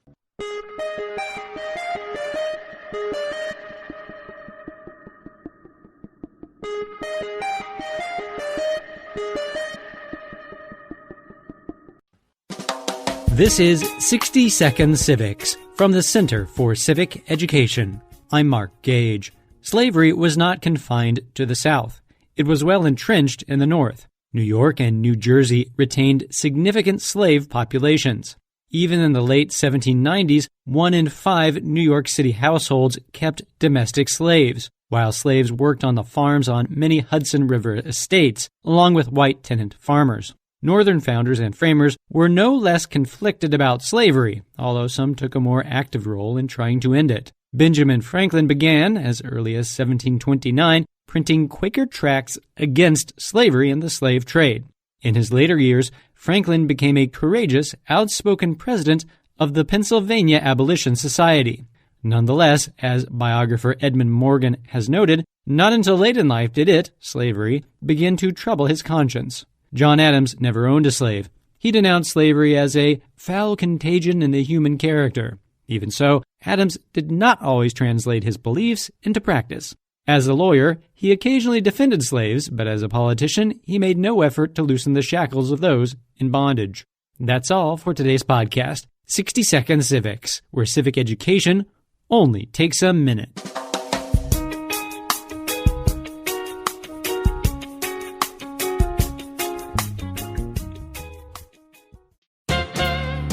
This is 60 Second Civics from the Center for Civic Education. I'm Mark Gage. Slavery was not confined to the South. It was well entrenched in the North. New York and New Jersey retained significant slave populations. Even in the late 1790s, 1 in 5 New York City households kept domestic slaves, while slaves worked on the farms on many Hudson River estates, along with white tenant farmers. Northern founders and framers were no less conflicted about slavery, although some took a more active role in trying to end it. Benjamin Franklin began, as early as 1729, printing Quaker tracts against slavery and the slave trade. In his later years, Franklin became a courageous, outspoken president of the Pennsylvania Abolition Society. Nonetheless, as biographer Edmund Morgan has noted, not until late in life did it, slavery, begin to trouble his conscience. John Adams never owned a slave. He denounced slavery as a foul contagion in the human character. Even so, Adams did not always translate his beliefs into practice. As a lawyer, he occasionally defended slaves, but as a politician, he made no effort to loosen the shackles of those in bondage. That's all for today's podcast, 60 Second Civics, where civic education only takes a minute.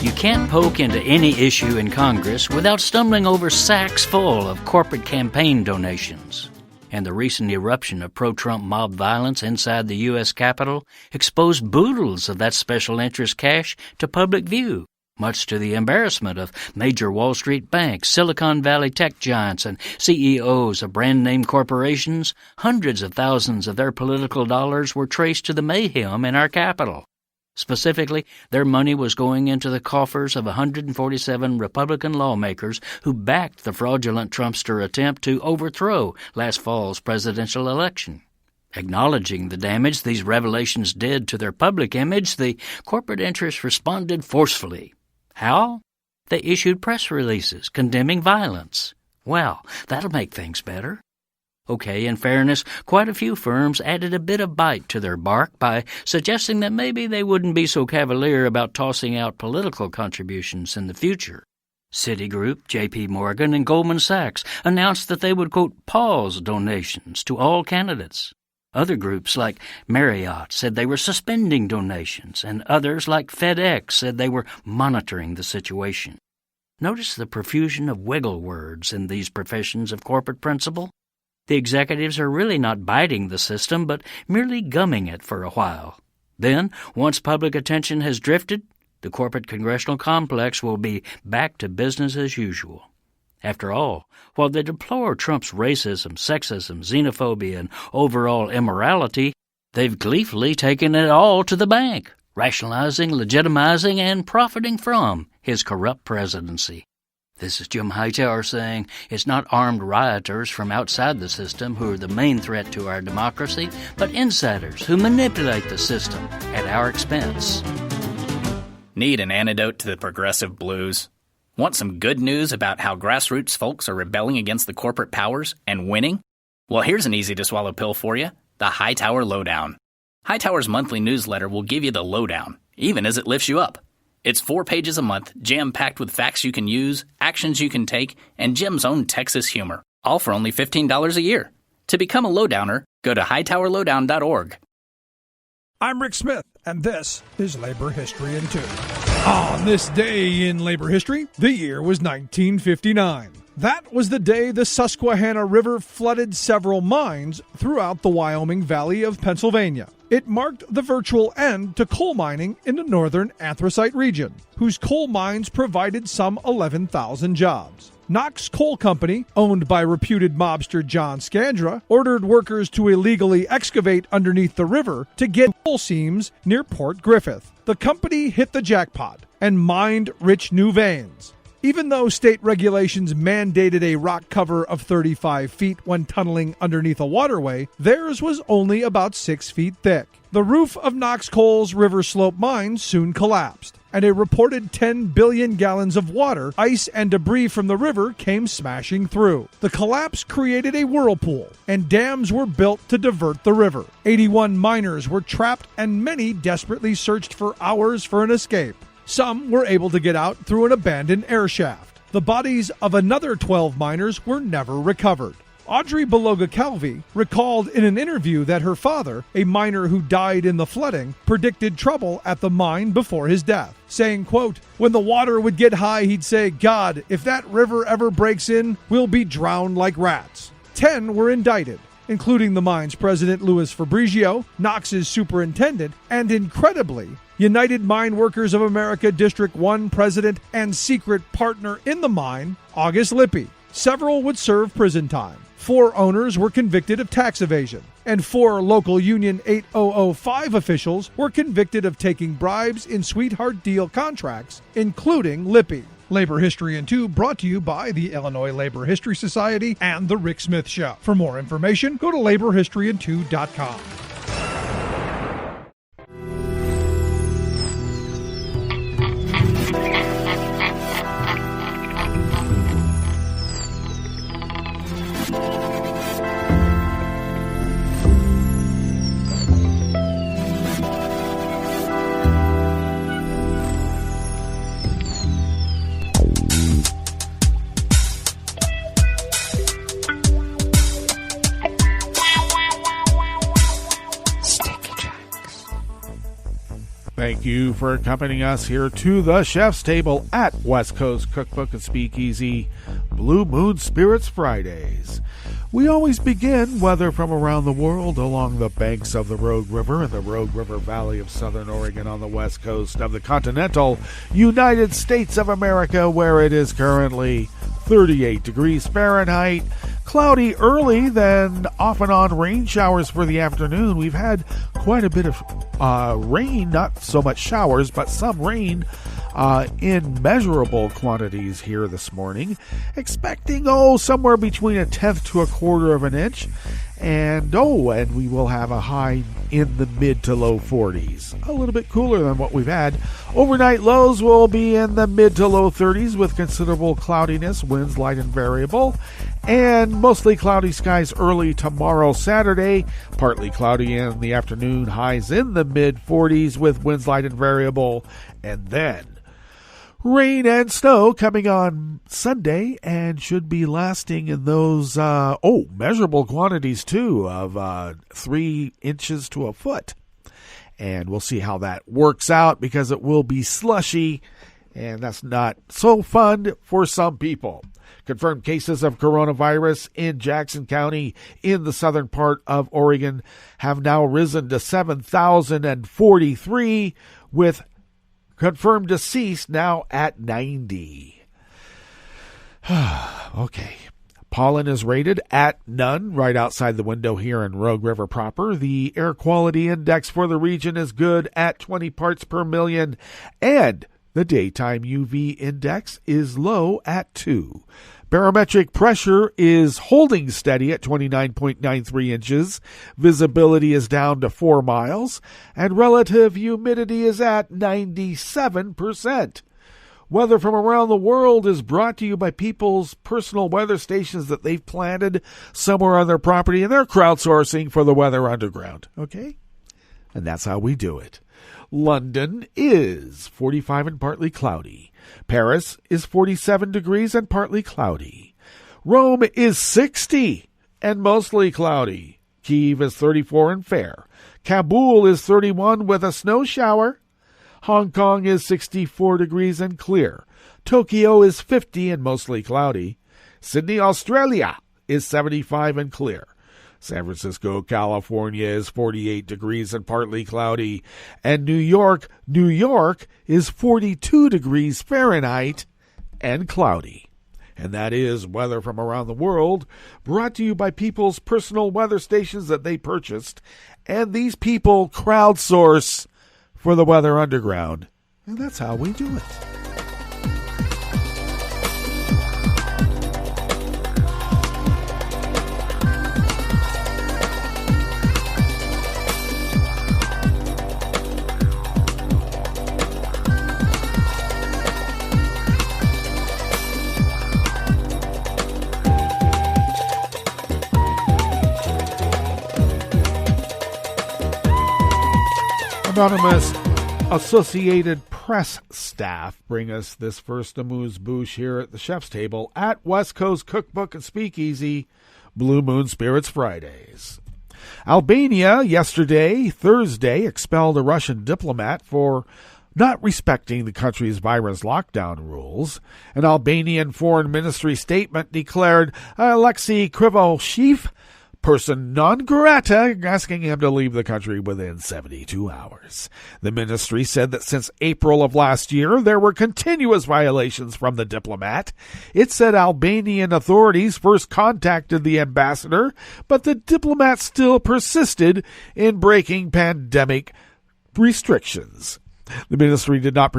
You can't poke into any issue in Congress without stumbling over sacks full of corporate campaign donations. And the recent eruption of pro-Trump mob violence inside the U.S. Capitol exposed boodles of that special interest cash to public view, much to the embarrassment of major Wall Street banks, Silicon Valley tech giants, and CEOs of brand-name corporations. Hundreds of thousands of their political dollars were traced to the mayhem in our Capitol. Specifically, their money was going into the coffers of 147 Republican lawmakers who backed the fraudulent Trumpster attempt to overthrow last fall's presidential election. Acknowledging the damage these revelations did to their public image, the corporate interests responded forcefully. How? They issued press releases condemning violence. Well, that'll make things better. Okay, in fairness, quite a few firms added a bit of bite to their bark by suggesting that maybe they wouldn't be so cavalier about tossing out political contributions in the future. Citigroup, J.P. Morgan, and Goldman Sachs announced that they would, quote, pause donations to all candidates. Other groups like Marriott said they were suspending donations, and others like FedEx said they were monitoring the situation. Notice the profusion of wiggle words in these professions of corporate principle? The executives are really not biting the system, but merely gumming it for a while. Then, once public attention has drifted, the corporate congressional complex will be back to business as usual. After all, while they deplore Trump's racism, sexism, xenophobia, and overall immorality, they've gleefully taken it all to the bank, rationalizing, legitimizing, and profiting from his corrupt presidency. This is Jim Hightower saying it's not armed rioters from outside the system who are the main threat to our democracy, but insiders who manipulate the system at our expense. Need an antidote to the progressive blues? Want some good news about how grassroots folks are rebelling against the corporate powers and winning? Well, here's an easy-to-swallow pill for you, the Hightower Lowdown. Hightower's monthly newsletter will give you the lowdown, even as it lifts you up. It's 4 pages a month, jam-packed with facts you can use, actions you can take, and Jim's own Texas humor, all for only $15 a year. To become a lowdowner, go to hightowerlowdown.org. I'm Rick Smith, and this is Labor History in 2. On this day in labor history, the year was 1959. That was the day the Susquehanna River flooded several mines throughout the Wyoming Valley of Pennsylvania. It marked the virtual end to coal mining in the northern anthracite region, whose coal mines provided some 11,000 jobs. Knox Coal Company, owned by reputed mobster John Scandra, ordered workers to illegally excavate underneath the river to get coal seams near Port Griffith. The company hit the jackpot and mined rich new veins. Even though state regulations mandated a rock cover of 35 feet when tunneling underneath a waterway, theirs was only about 6 feet thick. The roof of Knox Coal's River Slope mine soon collapsed, and a reported 10 billion gallons of water, ice, and debris from the river came smashing through. The collapse created a whirlpool, and dams were built to divert the river. 81 miners were trapped, and many desperately searched for hours for an escape. Some were able to get out through an abandoned air shaft. The bodies of another 12 miners were never recovered. Audrey Beloga-Calvi recalled in an interview that her father, a miner who died in the flooding, predicted trouble at the mine before his death, saying, quote, "When the water would get high, he'd say, 'God, if that river ever breaks in, we'll be drowned like rats.'" 10 were indicted, including the mine's president, Louis Fabrizio, Knox's superintendent, and incredibly, United Mine Workers of America District 1 president and secret partner in the mine, August Lippy. Several would serve prison time. 4 owners were convicted of tax evasion, and 4 local Union 8005 officials were convicted of taking bribes in sweetheart deal contracts, including Lippy. Labor History in 2 brought to you by the Illinois Labor History Society and The Rick Smith Show. For more information, go to laborhistoryin2.com. Thank you for accompanying us here to the chef's table at West Coast Cookbook and Speakeasy, Blue Moon Spirits Fridays. We always begin, whether from around the world, along the banks of the Rogue River in the Rogue River Valley of Southern Oregon on the west coast of the continental United States of America, where it is currently 38 degrees Fahrenheit, cloudy early, then off and on rain showers for the afternoon. We've had quite a bit of rain, not so much showers, but some rain in measurable quantities here this morning. Expecting, somewhere between 1/10 to 1/4 of an inch. And we will have a high in the mid to low 40s. A little bit cooler than what we've had. Overnight lows will be in the mid to low 30s with considerable cloudiness, winds light and variable. And mostly cloudy skies early tomorrow, Saturday. Partly cloudy in the afternoon, highs in the mid 40s with winds light and variable. And then rain and snow coming on Sunday and should be lasting in those, measurable quantities too of 3 inches to a foot. And we'll see how that works out because it will be slushy and that's not so fun for some people. Confirmed cases of coronavirus in Jackson County in the southern part of Oregon have now risen to 7,043, with confirmed deceased now at 90. Okay. Pollen is rated at none right outside the window here in Rogue River proper. The air quality index for the region is good at 20 parts per million, and the daytime UV index is low at 2. Barometric pressure is holding steady at 29.93 inches. Visibility is down to 4 miles, and relative humidity is at 97%. Weather from around the world is brought to you by people's personal weather stations that they've planted somewhere on their property, and they're crowdsourcing for the weather underground. Okay? And that's how we do it. London is 45 and partly cloudy. Paris is 47 degrees and partly cloudy. Rome is 60 and mostly cloudy. Kyiv is 34 and fair. Kabul is 31 with a snow shower. Hong Kong is 64 degrees and clear. Tokyo is 50 and mostly cloudy. Sydney, Australia is 75 and clear. San Francisco, California is 48 degrees and partly cloudy. And New York is 42 degrees Fahrenheit and cloudy. And that is weather from around the world, brought to you by people's personal weather stations that they purchased. And these people crowdsource for the weather underground. And that's how we do it. Anonymous Associated Press staff bring us this first amuse-bouche here at the chef's table at West Coast Cookbook and Speakeasy, Blue Moon Spirits Fridays. Albania yesterday, Thursday, expelled a Russian diplomat for not respecting the country's virus lockdown rules. An Albanian foreign ministry statement declared Alexei Krivoshev person non grata, asking him to leave the country within 72 hours. The ministry said that since April of last year, there were continuous violations from the diplomat. It said Albanian authorities first contacted the ambassador, but the diplomat still persisted in breaking pandemic restrictions. The ministry did not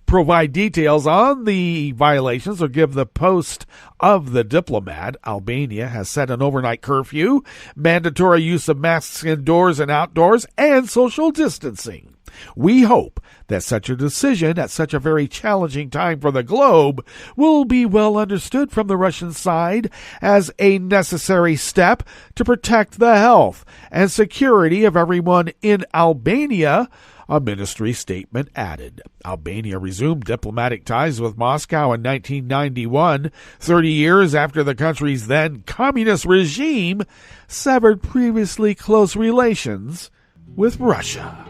provide details on the violations or give the post of the diplomat. Albania has set an overnight curfew, mandatory use of masks indoors and outdoors, and social distancing. We hope that such a decision at such a very challenging time for the globe will be well understood from the Russian side as a necessary step to protect the health and security of everyone in Albania, a ministry statement added. Albania resumed diplomatic ties with Moscow in 1991, 30 years after the country's then communist regime severed previously close relations with Russia.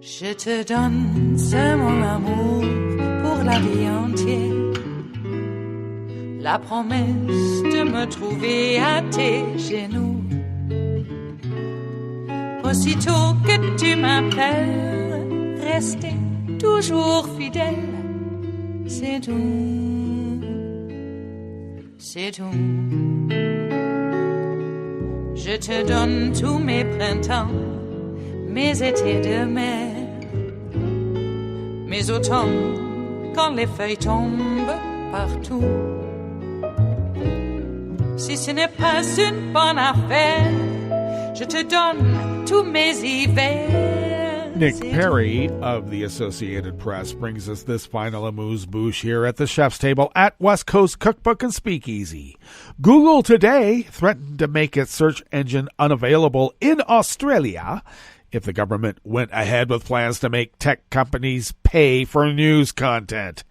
Je te donne ce mon amour pour la vie entière. La promesse de me trouver à tes genoux. Aussitôt que tu m'appelles, rester toujours fidèle. C'est tout, c'est tout. Je te donne tous mes printemps, mes étés de mer, mes automnes quand les feuilles tombent partout. Si ce n'est pas une bonne affaire, je te donne tous mes hivers. Nick Perry of the Associated Press brings us this final amuse-bouche here at the chef's table at West Coast Cookbook and Speakeasy. Google today threatened to make its search engine unavailable in Australia if the government went ahead with plans to make tech companies pay for news content.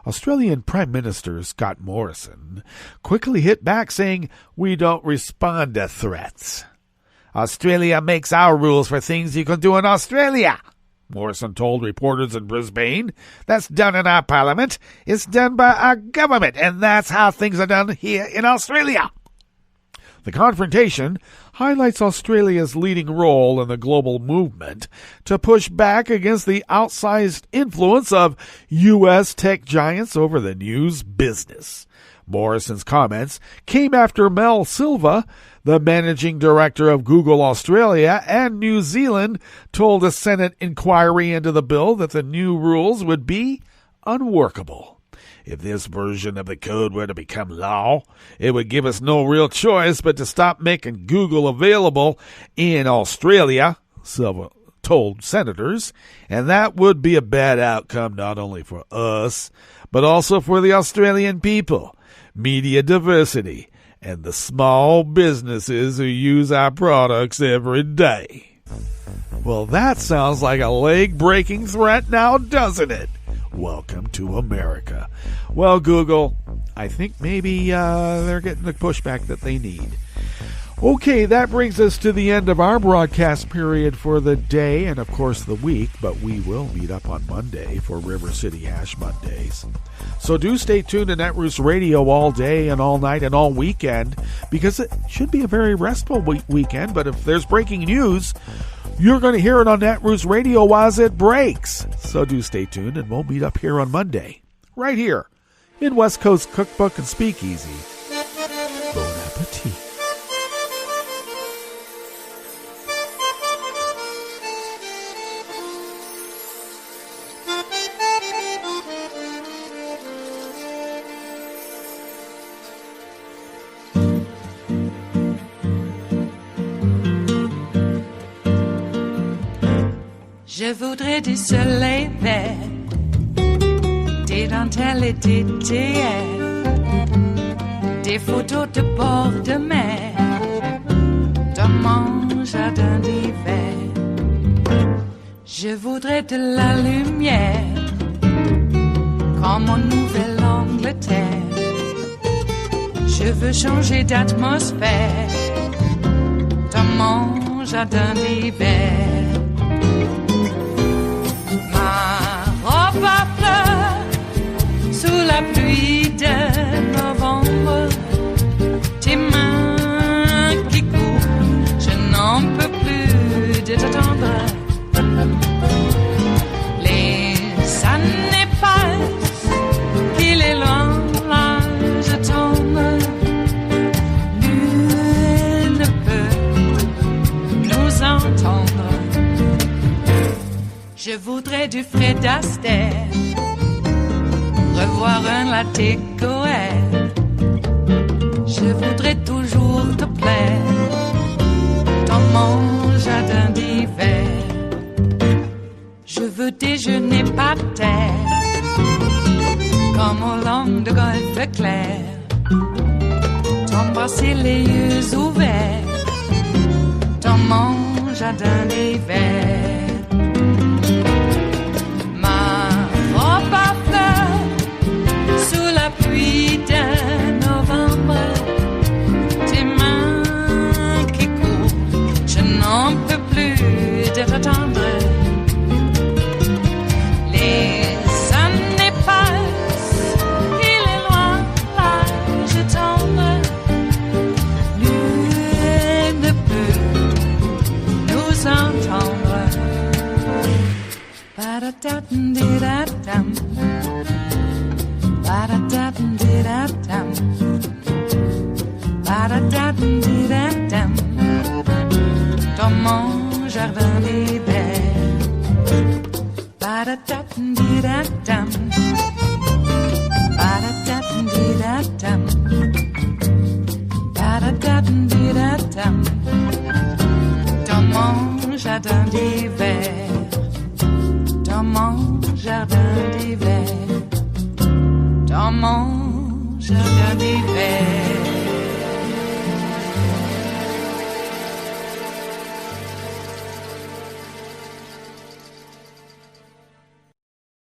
Australian Prime Minister Scott Morrison quickly hit back saying, "We don't respond to threats." Australia makes our rules for things you can do in Australia. Morrison told reporters in Brisbane, that's done in our parliament. It's done by our government, and that's how things are done here in Australia. The confrontation highlights Australia's leading role in the global movement to push back against the outsized influence of U.S. tech giants over the news business. Morrison's comments came after Mel Silva, the managing director of Google Australia and New Zealand, told a Senate inquiry into the bill that the new rules would be unworkable. If this version of the code were to become law, it would give us no real choice but to stop making Google available in Australia, Silva told senators, and that would be a bad outcome not only for us, but also for the Australian people, media diversity, and the small businesses who use our products every day. Well, that sounds like a leg-breaking threat now, doesn't it? Welcome to America. Well, Google, I think maybe they're getting the pushback that they need. Okay, that brings us to the end of our broadcast period for the day and, of course, the week, but we will meet up on Monday for River City Hash Mondays. So do stay tuned to Netroots Radio all day and all night and all weekend, because it should be a very restful weekend, but if there's breaking news, you're going to hear it on Netroots Radio as it breaks. So do stay tuned, and we'll meet up here on Monday, right here in West Coast Cookbook and Speakeasy. Bon appetit. Je voudrais du soleil vert, des dentelles et des théères, des photos de bord de mer, dans mon jardin d'hiver. Je voudrais de la lumière, comme en Nouvelle-Angleterre. Je veux changer d'atmosphère, dans mon jardin d'hiver. À fleurs sous la pluie de novembre, tes mains qui courent, je n'en peux plus de t'attendre. Les années passent, qu'il est loin, là je tombe. Nul ne peut nous entendre. Je voudrais du Fred Astaire, revoir un latte Goël. Je voudrais toujours te plaire dans mon jardin d'hiver. Je veux déjeuner par terre, comme au long de golfe clair. T'embrasser les yeux ouverts dans mon jardin d'hiver. Pluie de novembre, tes mains qui courent, je n'en peux plus de t'attendre. Les années passent, il est loin, là je tombe. Nul ne peut nous entendre. Ba-da-da-dum-di-da-dum. Ba-da-da-dum-di-da-dum. Ba-da-da-dum-di-da-dum. Dans mon jardin d'hiver. Ba-da-da-dum-di-da-dum. Ba-da-da-dum-di-da-dum. Ba-da-da-dum-di-da-dum. Dans mon jardin d'hiver. Dans mon jardin d'hiver. Dans mon jardin d'hiver.